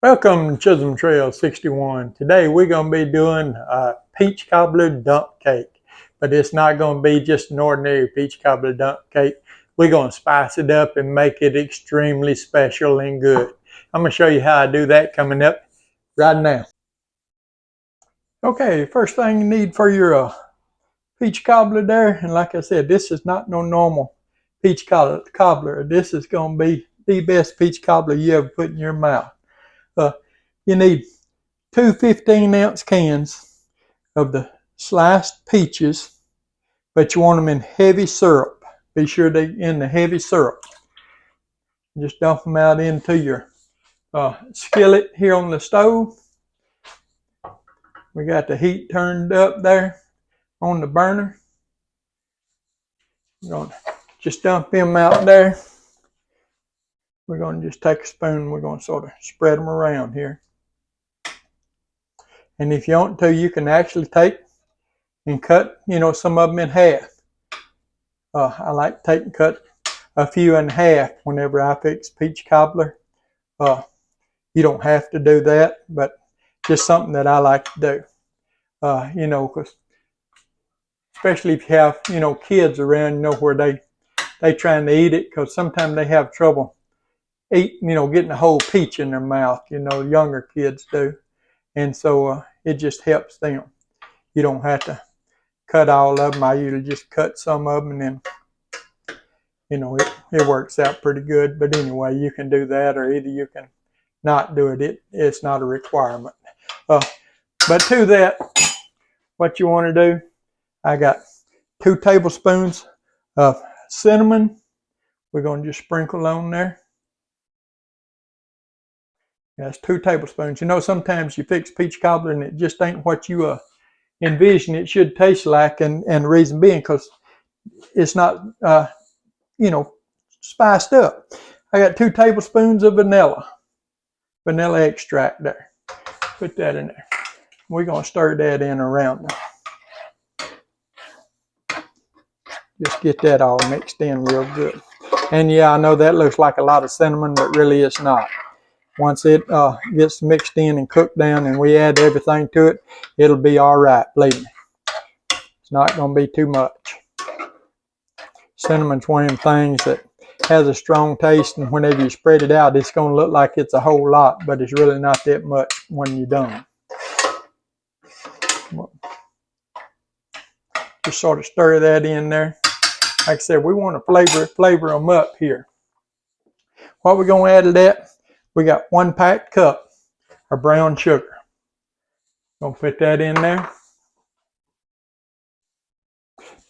Welcome to Chisholm Trail 61. Today we're going to be doing a peach cobbler dump cake. But it's not going to be just an ordinary peach cobbler dump cake. We're going to spice it up and make it extremely special and good. I'm going to show you how I do that coming up right now. Okay, first thing you need for your peach cobbler there, and like I said, this is not no normal peach cobbler. This is going to be the best peach cobbler you ever put in your mouth. You need two 15-ounce cans of the sliced peaches, but you want them in heavy syrup. Be sure they're in the heavy syrup. Just dump them out into your skillet here on the stove. We got the heat turned up there on the burner. We're going to just dump them out there. We're going to just take a spoon. We're going to sort of spread them around here. And if you want to, you can actually take and cut, some of them in half. I like to take and cut a few in half whenever I fix peach cobbler. You don't have to do that, but just something that I like to do. Because especially if you have, kids around, where they trying to eat it, because sometimes they have trouble getting a whole peach in their mouth. Younger kids do. And so it just helps them. You don't have to cut all of them. I usually just cut some of them, and then, it works out pretty good. But anyway, you can do that, or either you can not do it. It's not a requirement. But to that, what you want to do, I got 2 tablespoons of cinnamon. We're going to just sprinkle on there. That's 2 tablespoons. Sometimes you fix peach cobbler and it just ain't what you envision it should taste like, and the reason being because it's not, spiced up. I got 2 tablespoons of vanilla extract there. Put that in there. We're going to stir that in around there. Just get that all mixed in real good. And yeah, I know that looks like a lot of cinnamon, but really it's not. Once it gets mixed in and cooked down and we add everything to it, it'll be all right, believe me. It's not going to be too much. Cinnamon's one of them things that has a strong taste, and whenever you spread it out, it's going to look like it's a whole lot, but it's really not that much when you're done. Just sort of stir that in there. Like I said, we want to flavor them up here. What we're going to add to that, we got 1 packed cup of brown sugar. Gonna put that in there.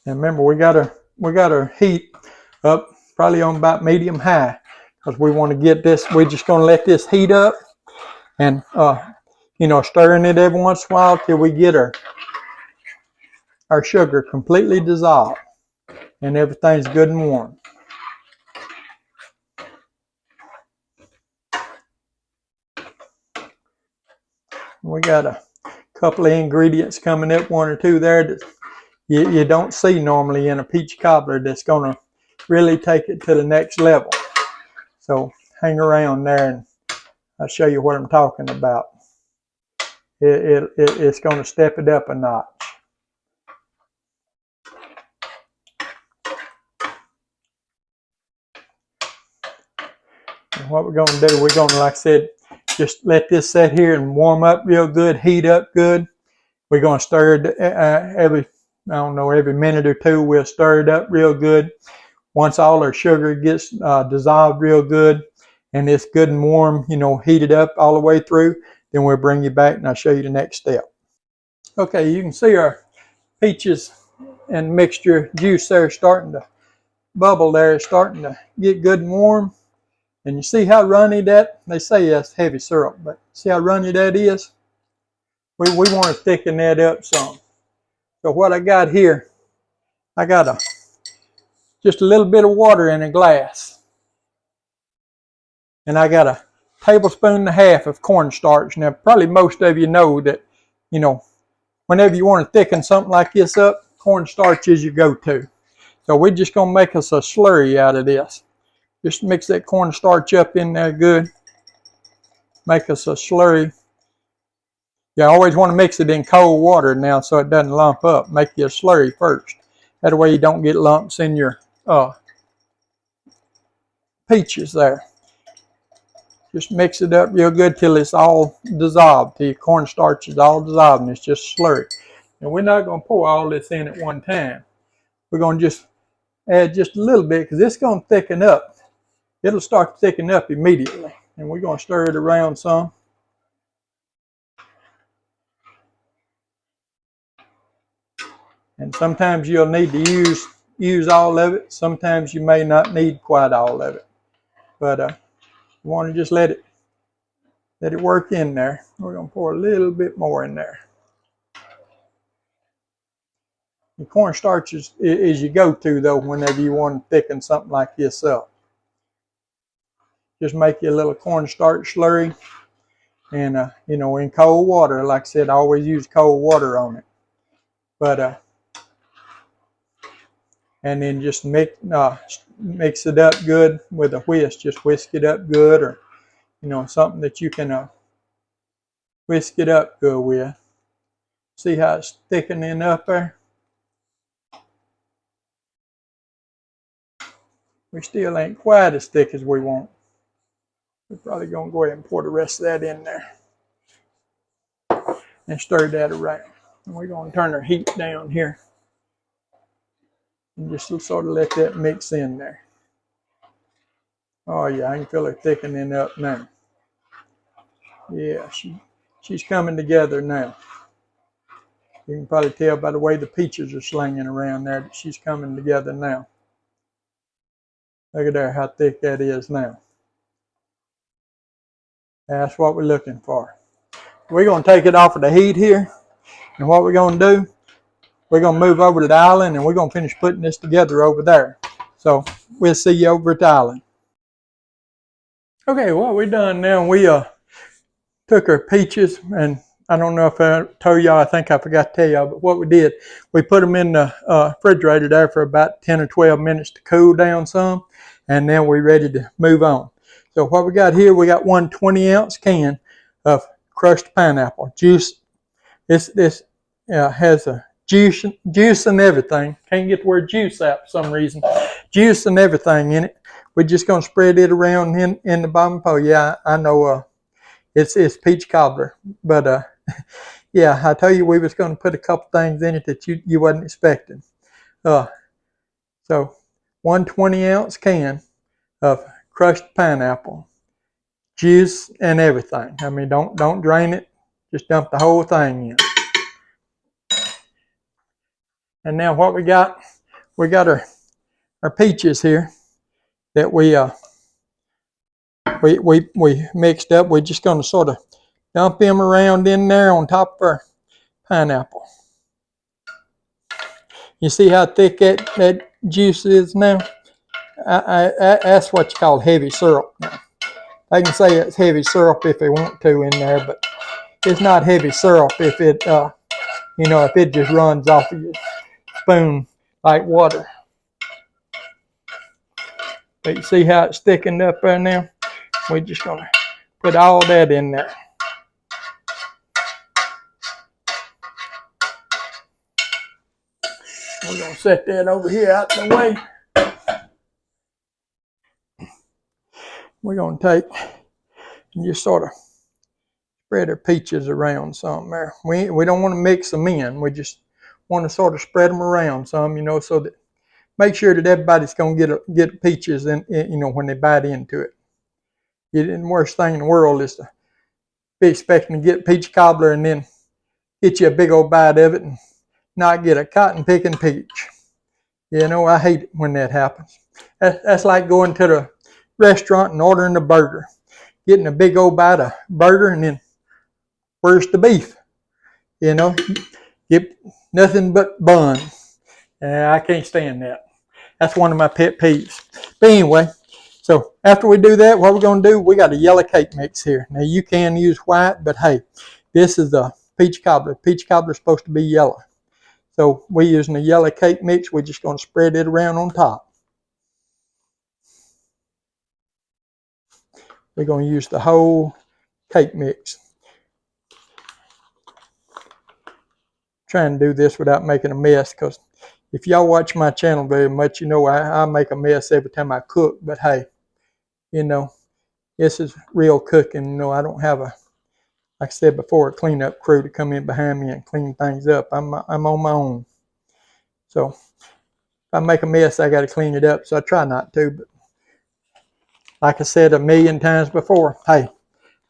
And remember, we got our heat up probably on about medium high, because we want to get this. We're just gonna let this heat up, and stirring it every once in a while till we get our sugar completely dissolved and everything's good and warm. We got a couple of ingredients coming up, 1 or 2 there that you don't see normally in a peach cobbler, that's going to really take it to the next level. So hang around there and I'll show you what I'm talking about. It's going to step it up a notch. And what we're going to do, we're going to, like I said, just let this sit here and warm up real good, heat up good. We're going to stir it every minute or 2. We'll stir it up real good. Once all our sugar gets dissolved real good and it's good and warm, heated up all the way through, then we'll bring you back and I'll show you the next step. Okay, you can see our peaches and mixture juice there starting to bubble there, starting to get good and warm. And you see how runny they say that's heavy syrup, but see how runny that is? We want to thicken that up some. So what I got here, I got just a little bit of water in a glass. And I got 1.5 tablespoons of cornstarch. Now, probably most of you know that, whenever you want to thicken something like this up, cornstarch is your go-to. So we're just going to make us a slurry out of this. Just mix that cornstarch up in there good. make us a slurry. You always want to mix it in cold water now so it doesn't lump up. Make you a slurry first. That way you don't get lumps in your peaches there. Just mix it up real good till it's all dissolved, till your cornstarch is all dissolved and it's just slurry. And we're not going to pour all this in at one time. We're going to just add just a little bit because it's going to thicken up. It'll start to thicken up immediately. And we're going to stir it around some. And sometimes you'll need to use all of it. Sometimes you may not need quite all of it. But you want to just let it work in there. We're going to pour a little bit more in there. The cornstarch is your go-to though whenever you want to thicken something like this up. Just make you a little cornstarch slurry, and you know, in cold water. Like I said, I always use cold water on it. But and then just mix it up good with a whisk. Just whisk it up good, or you know, something that you can whisk it up good with. See how it's thickening up there? We still ain't quite as thick as we want. We're probably going to go ahead and pour the rest of that in there and stir that around. And we're going to turn our heat down here and just sort of let that mix in there. Oh yeah, I can feel her thickening up now. Yeah, she's coming together now. You can probably tell by the way the peaches are slinging around there that she's coming together now. Look at there how thick that is now. That's what we're looking for. We're going to take it off of the heat here. And what we're going to do, we're going to move over to the island and we're going to finish putting this together over there. So we'll see you over at the island. Okay, what we're done now, we took our peaches, and I don't know if I told y'all, I think I forgot to tell y'all, but what we did, we put them in the refrigerator there for about 10 or 12 minutes to cool down some, and then we're ready to move on. So what we got here, we got one 20-ounce can of crushed pineapple juice. This has a juice and everything. Can't get the word juice out for some reason. Juice and everything in it. We're just going to spread it around in the bottom. Oh yeah, I know it's peach cobbler, but yeah, I told you we was going to put a couple things in it that you wasn't expecting. So one 20-ounce can of crushed pineapple, juice and everything. I mean, don't drain it. Just dump the whole thing in. And now what we got our peaches here that we mixed up. We're just going to sort of dump them around in there on top of our pineapple. You see how thick that juice is now? That's what you call heavy syrup. Now, they can say it's heavy syrup if they want to in there, but it's not heavy syrup if it, you know, if it just runs off of your spoon like water. But you see how it's thickened up there now? We're just going to put all that in there. We're going to set that over here out the way. We're going to take and just sort of spread our peaches around some there. We don't want to mix them in. We just want to sort of spread them around some, you know, so that make sure that everybody's going to get peaches in, you know, when they bite into it. The worst thing in the world is to be expecting to get peach cobbler and then get you a big old bite of it and not get a cotton picking peach. You know, I hate it when that happens. That's like going to the restaurant and ordering a burger, getting a big old bite of burger and then where's the beef? You know, get nothing but bun. I can't stand that. That's one of my pet peeves. But anyway, so after we do that, what we're going to do, we got a yellow cake mix here. Now you can use white, but hey, this is a peach cobbler. Peach cobbler is supposed to be yellow. So we're using a yellow cake mix. We're just going to spread it around on top. We're going to use the whole cake mix. Trying to do this without making a mess, because if y'all watch my channel very much, you know I make a mess every time I cook. But hey, you know, this is real cooking. You know, I don't have a, like I said before, a cleanup crew to come in behind me and clean things up. I'm on my own. So if I make a mess, I got to clean it up. So I try not to. But like I said a million times before, hey,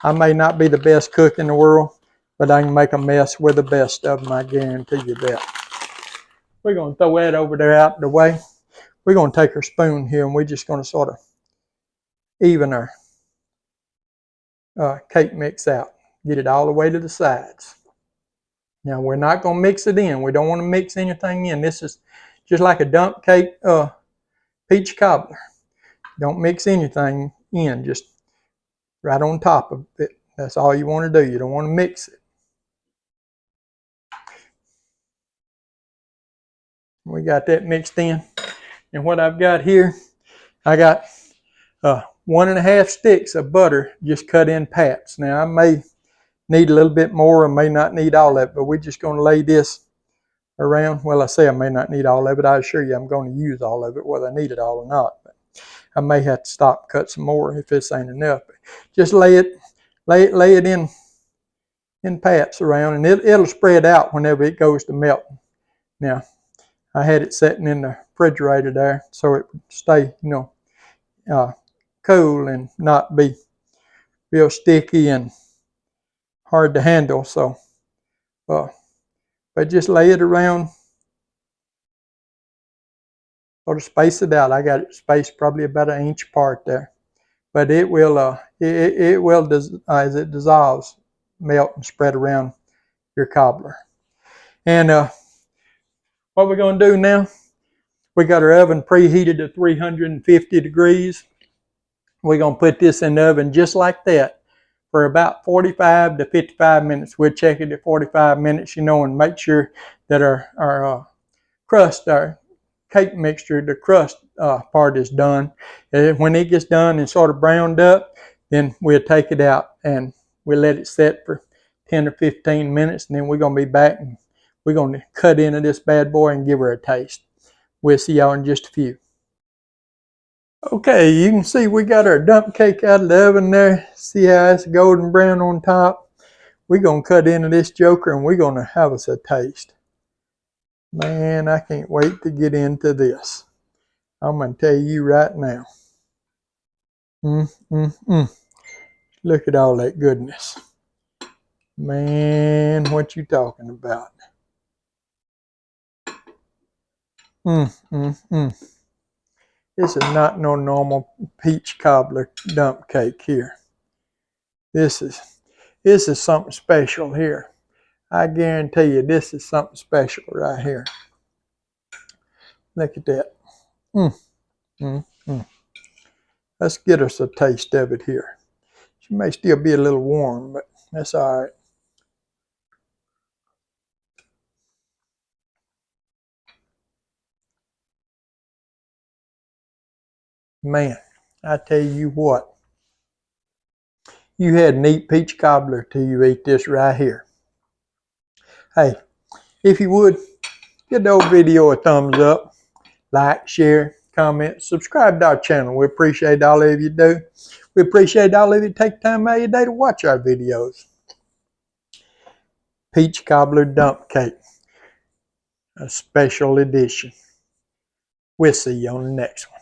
I may not be the best cook in the world, but I can make a mess with the best of them. I guarantee you that. We're going to throw that over there out the way. We're going to take our spoon here, and we're just going to sort of even our cake mix out. Get it all the way to the sides. Now, we're not going to mix it in. We don't want to mix anything in. This is just like a dump cake peach cobbler. Don't mix anything in, just right on top of it. That's all you want to do. You don't want to mix it. We got that mixed in. And what I've got here, I got 1.5 sticks of butter just cut in pats. Now, I may need a little bit more, or may not need all of it, but we're just going to lay this around. Well, I say I may not need all of it. I assure you I'm going to use all of it, whether I need it all or not. But I may have to stop and cut some more if this ain't enough. But just lay it in pats around, and it'll spread out whenever it goes to melt. Now, I had it sitting in the refrigerator there so it would stay, you know, cool and not be real sticky and hard to handle. So, but just lay it around, or to space it out. I got it spaced probably about 1 inch apart there. But it will, it will, as it dissolves, melt and spread around your cobbler. And what we're going to do now, we got our oven preheated to 350 degrees. We're going to put this in the oven just like that for about 45 to 55 minutes. We'll check it at 45 minutes, you know, and make sure that our crust, our cake mixture, the crust part is done. And when it gets done and sort of browned up, then we'll take it out and we'll let it set for 10 or 15 minutes, and then we're going to be back and we're going to cut into this bad boy and give her a taste. We'll see y'all in just a few. Okay, you can see we got our dump cake out of the oven there. See how it's golden brown on top? We're going to cut into this joker and we're going to have us a taste. Man, I can't wait to get into this. I'm going to tell you right now. Look at all that goodness. Man, what you talking about? This is not no normal peach cobbler dump cake here. This is something special here. I guarantee you this is something special right here. Look at that. Let's get us a taste of it here. She may still be a little warm, but that's all right. Man, I tell you what. You had an eat peach cobbler till you eat this right here. Hey, if you would, give the old video a thumbs up, like, share, comment, subscribe to our channel. We appreciate all of you do. We appreciate all of you take time out of your day to watch our videos. Peach cobbler dump cake, a special edition. We'll see you on the next one.